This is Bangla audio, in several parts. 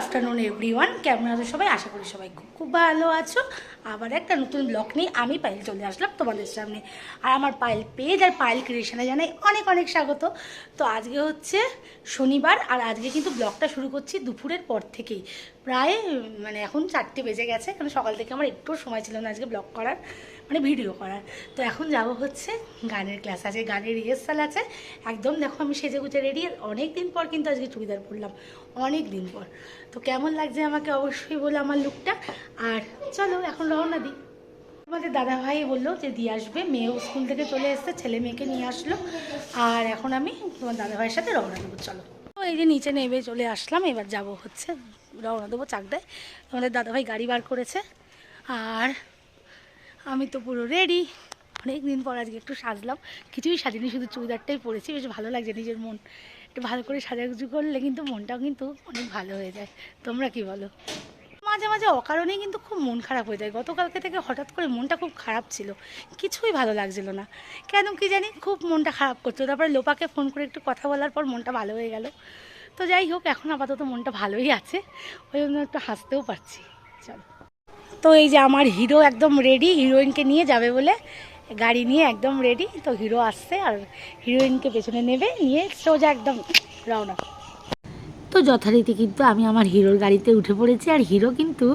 আফটারনুন এভরিওয়ান, কেমন আছো সবাই? আশা করি সবাই খুব খুব ভালো আছো। আবার একটা নতুন ব্লগ নিয়ে আমি পায়েল চলে আসলাম তোমাদের সামনে। আর আমার পায়েল পেজ আর পায়েল ক্রিয়েশনে জানাই অনেক অনেক স্বাগত। তো আজকে হচ্ছে শনিবার, আর আজকে কিন্তু ব্লগটা শুরু করছি দুপুরের পর থেকেই। প্রায় এখন 4টে বেজে গেছে, কারণ সকাল থেকে আমার একটু সময় ছিল না আজকে ব্লগ করার, ভিডিও করার। তো এখন যাব হচ্ছে গানের ক্লাস, আজকে গানের রিহার্সাল আছে। একদম দেখো আমি সেজে গুজে রেডি, অনেক দিন পর কিন্তু আজকে চুড়িদার পরলাম, অনেক দিন পর। তো কেমন লাগছে আমাকে অবশ্যই বলো আমার লুকটা। আর চলো এখন রওনা দিই। আমাদের দাদাভাই বললো যে দিয়ে আসবে, মেয়েও স্কুল থেকে চলে এসছে, ছেলে মেয়েকে নিয়ে আসলো। আর এখন আমি তোমার দাদাভাইয়ের সাথে রওনা দেবো। চলো, এই যে নিচে নেমে চলে আসলাম, এবার যাব হচ্ছে রওনা দেবো চাকদায়। তোমাদের দাদাভাই গাড়ি বার করেছে, আর আমি তো পুরো রেডি। অনেক দিন পর আজকে একটু সাজলাম, কিছুই সাজিনি, শুধু চুড়িদারটাই পরেছি। বেশ ভালো লাগছে, নিজের মন একটু ভালো করে সাজাগুজু করলে কিন্তু মনটাও কিন্তু অনেক ভালো হয়ে যায়। তোমরা কি বলো? মাঝে মাঝে অকারণেই কিন্তু খুব মন খারাপ হয়ে যায়। গতকালকে থেকে হঠাৎ করে মনটা খুব খারাপ ছিল, কিছুই ভালো লাগছিল না, কেন কি জানি খুব মনটা খারাপ করতো। তারপরে লোপাকে ফোন করে একটু কথা বলার পর মনটা ভালো হয়ে গেল। তো যাই হোক, এখন আপাতত মনটা ভালোই আছে, ওই জন্য একটু হাসতেও পারছি। চলো, তো এই যে আমার হিরো একদম রেডি, হিরোইনকে নিয়ে যাবে বলে গাড়ি নিয়ে একদম রেডি। তো হিরো আসছে আর হিরোইনকে পেছনে নেবে, নিয়ে সোজা একদম রওনা। তো যথারীতি কিন্তু আমি আমার হিরোর গাড়িতে উঠে পড়েছি, আর হিরো কিন্তু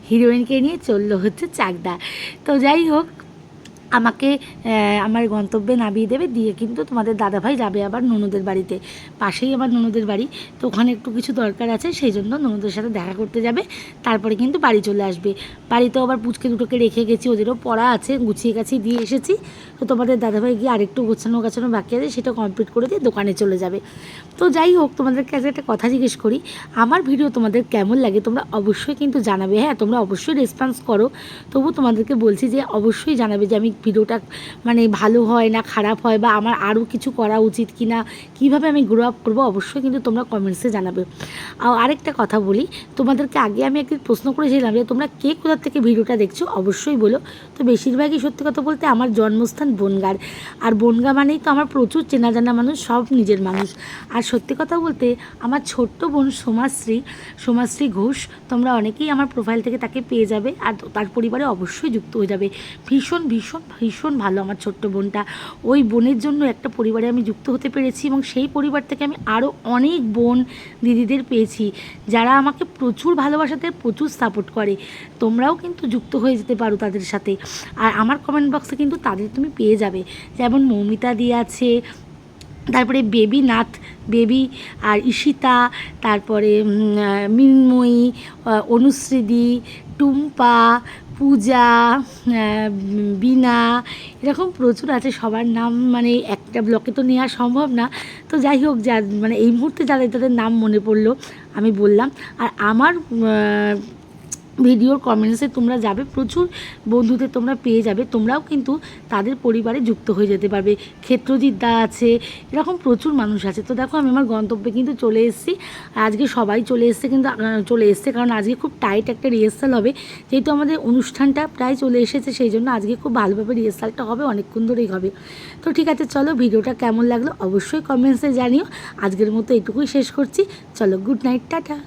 হিরোইনকে নিয়ে চললো হচ্ছে চাকদা। তো যাই হোক, আমাকে আমার গন্তব্যে নামিয়ে দেবে, দিয়ে কিন্তু তোমাদের দাদাভাই যাবে আবার ননদের বাড়িতে। পাশেই আমার ননদের বাড়ি, তো ওখানে একটু কিছু দরকার আছে, সেই জন্য ননদের সাথে দেখা করতে যাবে। তারপরে কিন্তু বাড়ি চলে আসবে। বাড়িতেও আবার পুচকে দুটোকে রেখে গেছি, ওদেরও পড়া আছে, গুছিয়ে গাছিয়ে দিয়ে এসেছি। তো তোমাদের দাদাভাই গিয়ে আরেকটু গোছানো গাছানো বাকি আছে, সেটা কমপ্লিট করে দিয়ে দোকানে চলে যাবে। তো যাই হোক, তোমাদেরকে আজকে একটা কথা জিজ্ঞেস করি, আমার ভিডিও তোমাদের কেমন লাগে তোমরা অবশ্যই কিন্তু জানাবে। হ্যাঁ, তোমরা অবশ্যই রেসপন্স করো, তবু তোমাদেরকে বলছি যে অবশ্যই জানাবে যে আমি ভিডিওটা ভালো হয় না খারাপ হয়, বা আমার আরও কিছু করা উচিত কি না, কীভাবে আমি গ্রো আপ করবো, অবশ্যই কিন্তু তোমরা কমেন্টসে জানাবে। আর আরেকটা কথা বলি, তোমাদেরকে আগে আমি একদিন প্রশ্ন করেছিলাম যে তোমরা কে কোথা থেকে ভিডিওটা দেখছো, অবশ্যই বলো। তো বেশিরভাগই সত্যি কথা বলতে আমার জন্মস্থান বনগাঁর, আর বনগাঁ মানেই তো আমার প্রচুর চেনা জানা মানুষ, সব নিজের মানুষ। আর সত্যি কথা বলতে আমার ছোট্ট বোন সোমাশ্রী ঘোষ, তোমরা অনেকেই আমার প্রোফাইল থেকে তাকে পেয়ে যাবে, আর তার পরিবারে অবশ্যই যুক্ত হয়ে যাবে। ভীষণ ভীষণ ভীষণ ভালো আমার ছোট্ট বোনটা। ওই বোনের জন্য একটা পরিবারে আমি যুক্ত হতে পেরেছি, এবং সেই পরিবার থেকে আমি আরও অনেক বোন দিদিদের পেয়েছি, যারা আমাকে প্রচুর ভালোবাসাতে প্রচুর সাপোর্ট করে। তোমরাও কিন্তু যুক্ত হয়ে যেতে পারো তাদের সাথে। আর আমার কমেন্ট বক্সে কিন্তু তাদের তুমি পেয়ে যাবে, যেমন মৌমিতা দি আছে, তারপরে বেবি নাথ, বেবি আর ঈশিতা, তারপরে মৃন্ময়ী, অনুশ্রীদি, টুম্পা, পূজা, বিনা, এরকম প্রচুর আছে। সবার নাম একটা ব্লকে তো নেওয়া সম্ভব না। তো যাই হোক, যা এই মুহূর্তে যাদের তাদের নাম মনে পড়লো আমি বললাম। আর আমার ভিডিওর কমেন্টসে তোমরা যাবে, প্রচুর বন্ধুদের তোমরা পেয়ে যাবে, তোমরাও কিন্তু তাদের পরিবারে যুক্ত হয়ে যেতে পারবে। ক্ষেত্রজিৎ দা আছে, এরকম প্রচুর মানুষ আছে। তো দেখো, আমি আমার গন্তব্যে কিন্তু চলে এসেছি। আজকে সবাই চলে এসছে, কারণ আজকে খুব টাইট একটা রিহার্সাল হবে, যেহেতু আমাদের অনুষ্ঠানটা প্রায় চলে এসেছে, সেই জন্য আজকে খুব ভালোভাবে রিহার্সালটা হবে, অনেকক্ষণ ধরেই হবে। তো ঠিক আছে, চলো, ভিডিওটা কেমন লাগলো অবশ্যই কমেন্টসে জানিও। আজকের মতো এটুকুই শেষ করছি। চলো, গুড নাইট, টাটা।